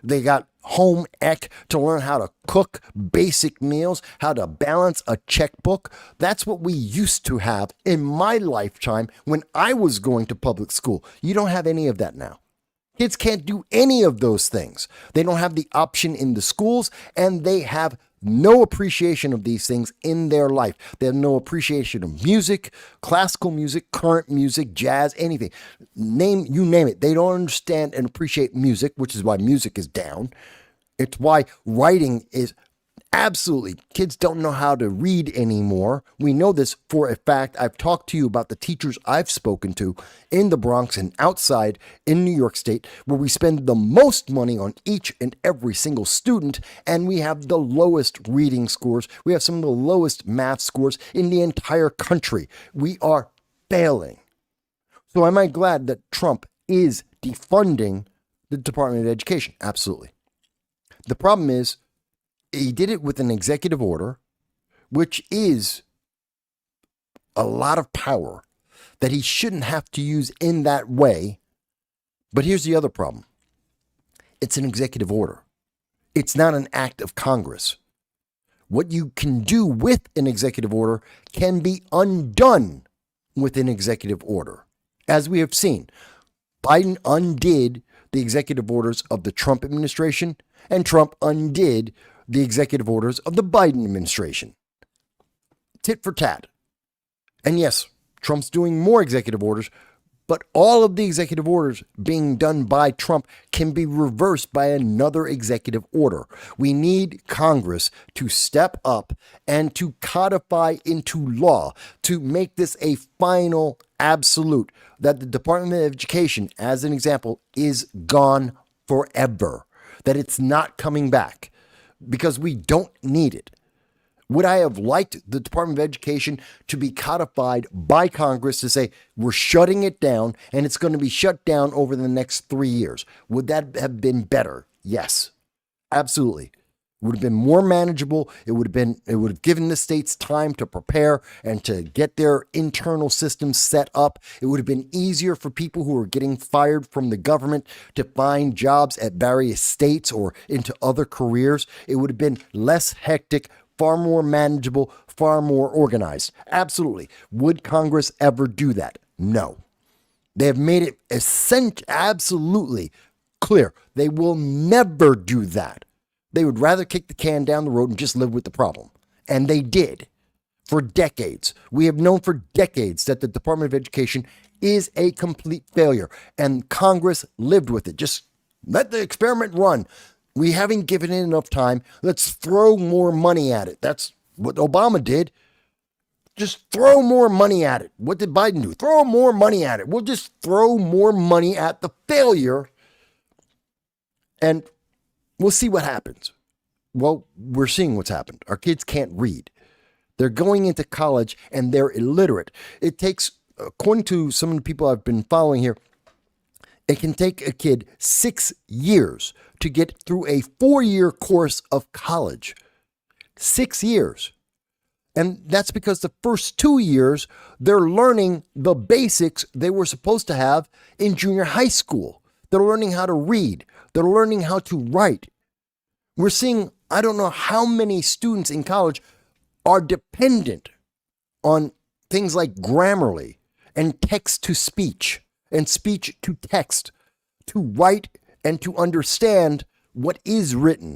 They got home ec to learn how to cook basic meals, how to balance a checkbook. That's what we used to have in my lifetime when I was going to public school. You don't have any of that now. Kids can't do any of those things. They don't have the option in the schools, and they have no appreciation of these things in their life. They have no appreciation of music, classical music, current music, jazz, anything. You name it. They don't understand and appreciate music, which is why music is down. It's why writing is absolutely, kids don't know how to read anymore. We know this for a fact. I've talked to you about the teachers I've spoken to in the Bronx and outside in New York State, where we spend the most money on each and every single student, and we have the lowest reading scores. We have some of the lowest math scores in the entire country. We are failing. So am I glad that Trump is defunding the Department of Education? Absolutely. The problem is, he did it with an executive order, which is a lot of power that he shouldn't have to use in that way. But here's the other problem. It's an executive order. It's not an act of Congress. What you can do with an executive order can be undone with an executive order. As we have seen, Biden undid the executive orders of the Trump administration, and Trump undid the executive orders of the Biden administration. Tit for tat. And yes, Trump's doing more executive orders, but all of the executive orders being done by Trump can be reversed by another executive order. We need Congress to step up and to codify into law, to make this a final absolute, that the Department of Education, as an example, is gone forever, that it's not coming back, because we don't need it. Would I have liked the Department of Education to be codified by Congress to say, we're shutting it down and it's going to be shut down over the next 3 years? Would that have been better? Yes, absolutely. It would have been more manageable. It would have given the states time to prepare and to get their internal systems set up. It would have been easier for people who are getting fired from the government to find jobs at various states or into other careers. It would have been less hectic, far more manageable, far more organized. Absolutely. Would Congress ever do that? No. They have made it absolutely clear. They will never do that. They would rather kick the can down the road and just live with the problem. And they did for decades. We have known for decades that the Department of Education is a complete failure. And Congress lived with it. Just let the experiment run. We haven't given it enough time. Let's throw more money at it. That's what Obama did. Just throw more money at it. What did Biden do? Throw more money at it. We'll just throw more money at the failure, and we'll see what happens. Well, we're seeing what's happened. Our kids can't read. They're going into college and they're illiterate. It takes, according to some of the people I've been following here, it can take a kid 6 years to get through a 4-year course of college. 6 years. And that's because the first 2 years, they're learning the basics they were supposed to have in junior high school. They're learning how to read. They're learning how to write. We're seeing, I don't know how many students in college are dependent on things like Grammarly and text to speech and speech to text to write and to understand what is written.